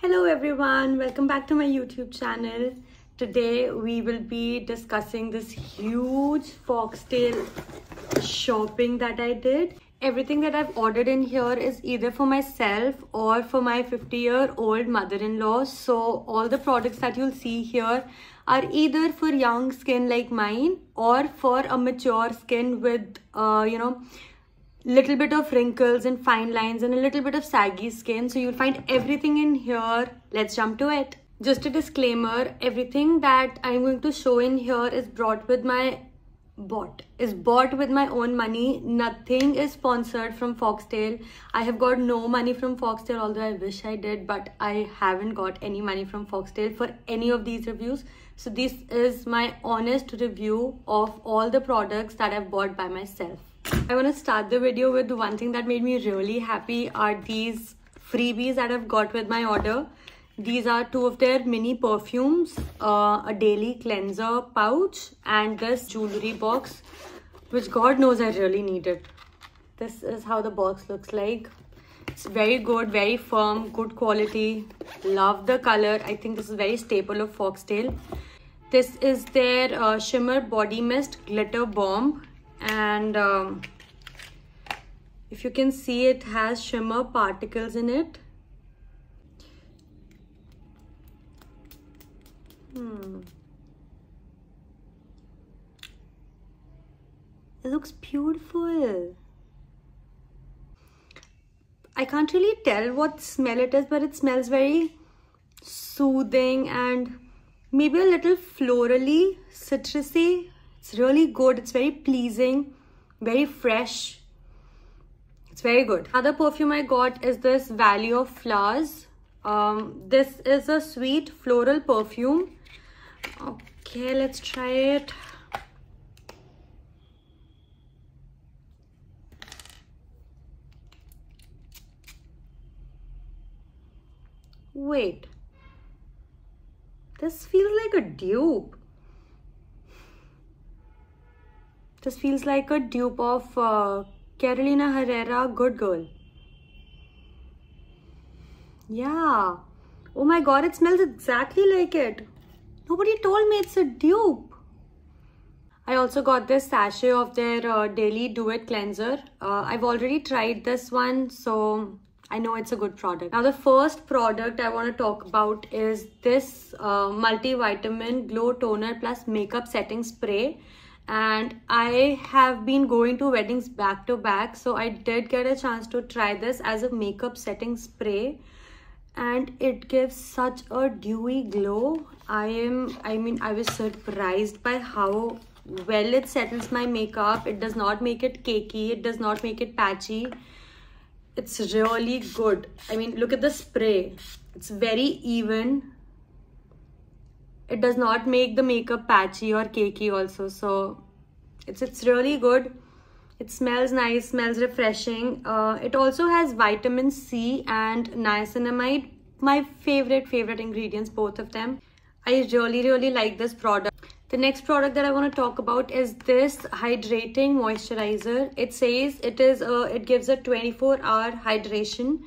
Hello everyone, welcome back to my YouTube channel. Today we will be discussing this huge foxtail shopping that I did. Everything that I've ordered in here is either for myself or for my 50-year-old mother-in-law. So all the products that you'll see here are either for young skin like mine or for a mature skin with little bit of wrinkles and fine lines and a little bit of saggy skin. So you'll find everything in here. Let's jump to it. Just a disclaimer, everything that I'm going to show in here is bought with my own money. Nothing is sponsored from Foxtail. I have got no money from Foxtail, although I wish I did, but I haven't got any money from Foxtail for any of these reviews. So this is my honest review of all the products that I've bought by myself. I want to start the video with one thing that made me really happy are these freebies that I've got with my order. These are two of their mini perfumes, a daily cleanser pouch and this jewelry box, which God knows I really needed. This is how the box looks like. It's very good, very firm, good quality. Love the color. I think this is very staple of Foxtail. This is their Shimmer Body Mist Glitter Bomb. And if you can see, it has shimmer particles in it. It looks beautiful. I can't really tell what smell it is, but it smells very soothing and maybe a little florally, citrusy. It's really good. It's very pleasing, very fresh. It's very good. Another perfume I got is this Valley of Flowers. This is a sweet floral perfume. Okay, let's try it. Wait. This feels like a dupe. This feels like a dupe of Carolina Herrera Good Girl. Yeah. Oh my god, it smells exactly like it. Nobody told me it's a dupe. I also got this sachet of their Daily Duet Cleanser. I've already tried this one, so I know it's a good product. Now the first product I want to talk about is this multivitamin glow toner plus makeup setting spray. And I have been going to weddings back to back, so I did get a chance to try this as a makeup setting spray, and it gives such a dewy glow. I was surprised by how well it settles my makeup. It does not make it cakey, it does not make it patchy. It's really good. I mean, look at the spray. It's very even. It does not make the makeup patchy or cakey also. So it's really good. It smells nice, smells refreshing. It also has vitamin C and niacinamide. My favorite ingredients, both of them. I really like this product. The next product that I want to talk about is this hydrating moisturizer. It says it gives a 24-hour hydration.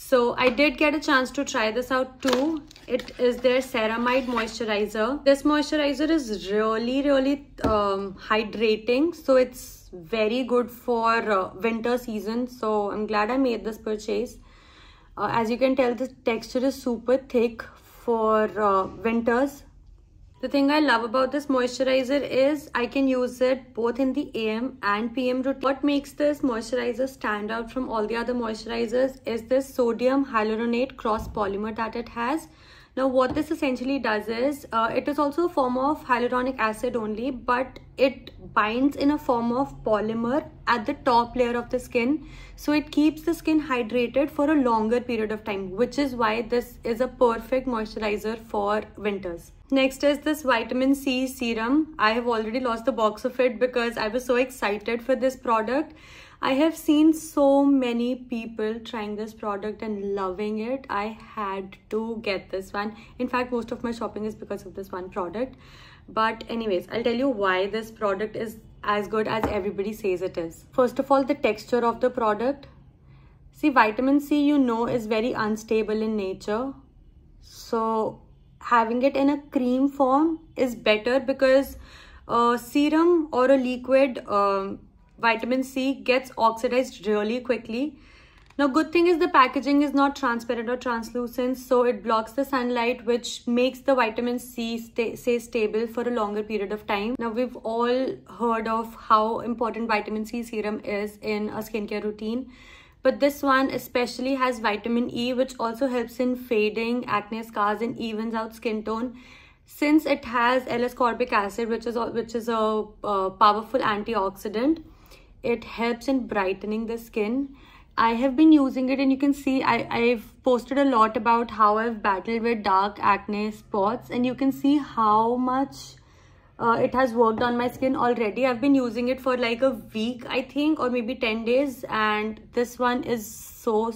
So I did get a chance to try this out too. It is their ceramide moisturizer. This moisturizer is really hydrating. So it's very good for winter season. So I'm glad I made this purchase. As you can tell, the texture is super thick for winters. The thing I love about this moisturizer is I can use it both in the AM and PM routine. What makes this moisturizer stand out from all the other moisturizers is this sodium hyaluronate cross polymer that it has. Now what this essentially does is, it is also a form of hyaluronic acid only, but it binds in a form of polymer at the top layer of the skin. So it keeps the skin hydrated for a longer period of time, which is why this is a perfect moisturizer for winters. Next is this vitamin C serum. I have already lost the box of it because I was so excited for this product. I have seen so many people trying this product and loving it. I had to get this one. In fact, most of my shopping is because of this one product. But anyways, I'll tell you why this product is as good as everybody says it is. First of all, the texture of the product. See, vitamin C, you know, is very unstable in nature. So having it in a cream form is better because serum or a liquid vitamin C gets oxidized really quickly. Now, good thing is the packaging is not transparent or translucent, so it blocks the sunlight, which makes the vitamin C stay stable for a longer period of time. Now, we've all heard of how important vitamin C serum is in a skincare routine, but this one especially has vitamin E, which also helps in fading acne scars and evens out skin tone. Since it has L-ascorbic acid, which is a powerful antioxidant, it helps in brightening the skin. I have been using it, and you can see I've posted a lot about how I've battled with dark acne spots, and you can see how much it has worked on my skin already. I've been using it for like a week, I think, or maybe 10 days, and this one is so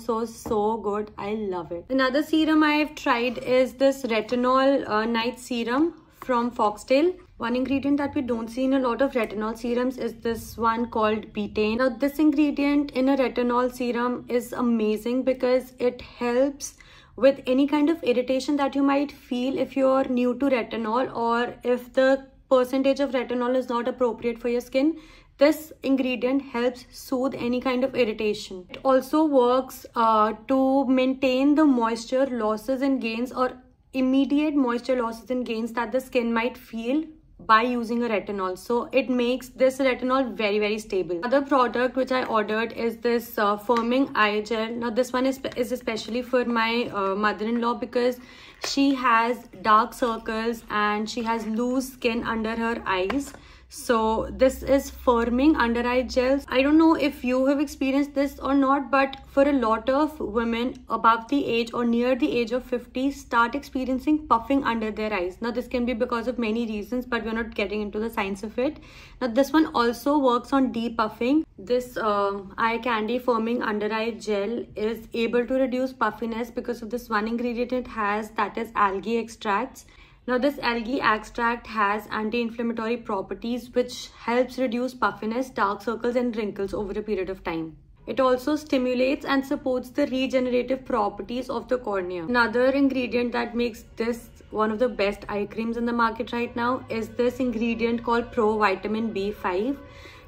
good. I love it. Another serum I've tried is this retinol night serum from Foxtail. One ingredient that we don't see in a lot of retinol serums is this one called betaine. Now, this ingredient in a retinol serum is amazing because it helps with any kind of irritation that you might feel if you're new to retinol, or if the percentage of retinol is not appropriate for your skin. This ingredient helps soothe any kind of irritation. It also works to maintain the moisture losses and gains, or immediate moisture losses and gains that the skin might feel by using a retinol. So it makes this retinol very stable. Another product which I ordered is this firming eye gel. Now this one is especially for my mother-in-law because she has dark circles and she has loose skin under her eyes. So this is firming under eye gels. I don't know if you have experienced this or not, but for a lot of women above the age or near the age of 50 start experiencing puffing under their eyes. Now this can be because of many reasons, but we're not getting into the science of it. Now this one also works on depuffing. This eye candy firming under eye gel is able to reduce puffiness because of this one ingredient it has, that is algae extracts. Now this algae extract has anti-inflammatory properties which helps reduce puffiness, dark circles and wrinkles over a period of time. It also stimulates and supports the regenerative properties of the cornea. Another ingredient that makes this one of the best eye creams in the market right now is this ingredient called Pro Vitamin B5.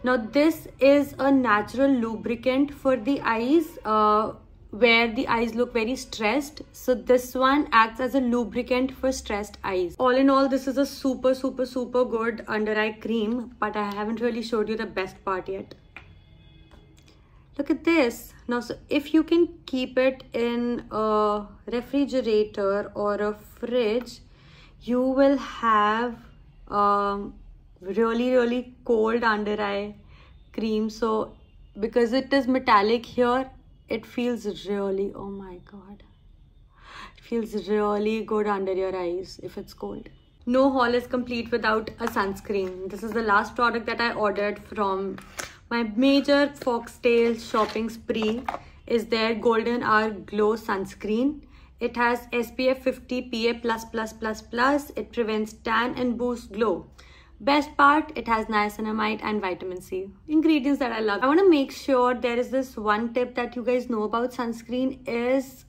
Now this is a natural lubricant for the eyes where the eyes look very stressed. So this one acts as a lubricant for stressed eyes. All in all, this is a super good under eye cream, but I haven't really showed you the best part yet. Look at this. Now, so if you can keep it in a refrigerator or a fridge, you will have really cold under eye cream. So because it is metallic here, it feels really, oh my god, it feels really good under your eyes if it's cold. No haul is complete without a sunscreen. This is the last product that I ordered from my major Foxtail shopping spree. Is their Golden Hour Glow sunscreen. It has SPF 50 PA++++. It prevents tan and boosts glow. Best part, it has niacinamide and vitamin C. Ingredients that I love. I want to make sure there is this one tip that you guys know about sunscreen is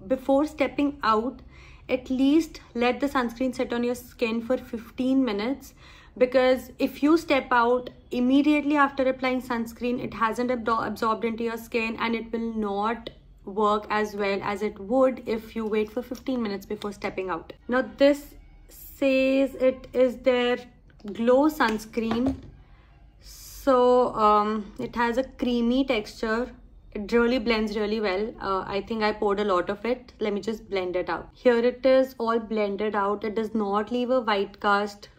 before stepping out, at least let the sunscreen sit on your skin for 15 minutes. Because if you step out immediately after applying sunscreen, it hasn't absorbed into your skin and it will not work as well as it would if you wait for 15 minutes before stepping out. Now this says it is their glow sunscreen. So it has a creamy texture. It really blends really well. I think I poured a lot of it. Let me just blend it out. Here it is all blended out. It does not leave a white cast.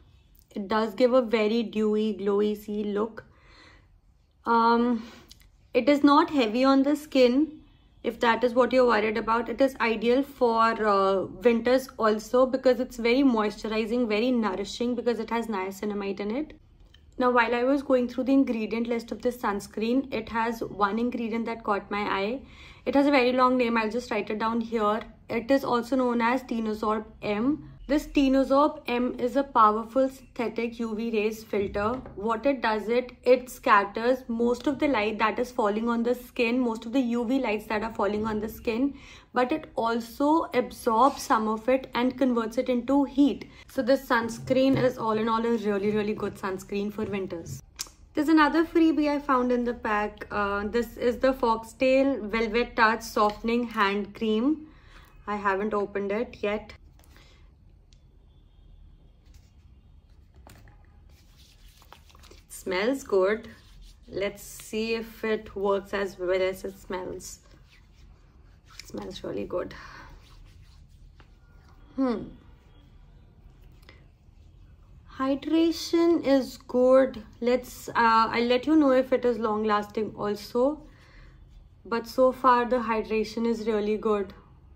It does give a very dewy, glowy sea look. It is not heavy on the skin. If that is what you're worried about, it is ideal for winters also because it's very moisturizing, very nourishing because it has niacinamide in it. Now, while I was going through the ingredient list of this sunscreen, it has one ingredient that caught my eye. It has a very long name. I'll just write it down here. It is also known as Tenosorb M, This Tenosorb M is a powerful synthetic UV rays filter. What it does, it scatters most of the light that is falling on the skin, most of the UV lights that are falling on the skin, but it also absorbs some of it and converts it into heat. So this sunscreen is all in all a really good sunscreen for winters. There's another freebie I found in the pack. This is the Foxtail Velvet Touch Softening Hand Cream. I haven't opened it yet. Smells good. Let's see if it works as well as it smells. It smells really good. Hydration is good. I'll let you know if it is long lasting also. But so far the hydration is really good.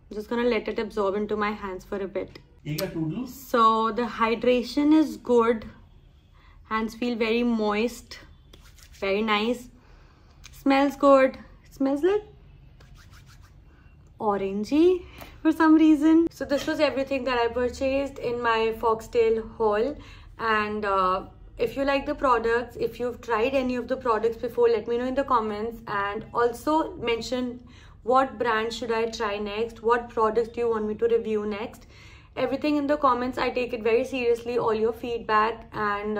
I'm just gonna let it absorb into my hands for a bit. So the hydration is good. Hands feel very moist, very nice. Smells good. It smells like orangey for some reason. So this was everything that I purchased in my Foxtail haul. And if you like the products, if you've tried any of the products before, let me know in the comments. And also mention what brand should I try next, what products do you want me to review next. Everything in the comments, I take it very seriously, all your feedback, and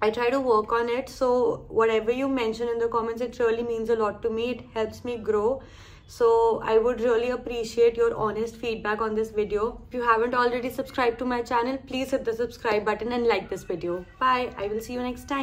I try to work on it. So whatever you mention in the comments, it really means a lot to me. It helps me grow. So I would really appreciate your honest feedback on this video. If you haven't already subscribed to my channel, please hit the subscribe button and like this video. Bye. I will see you next time.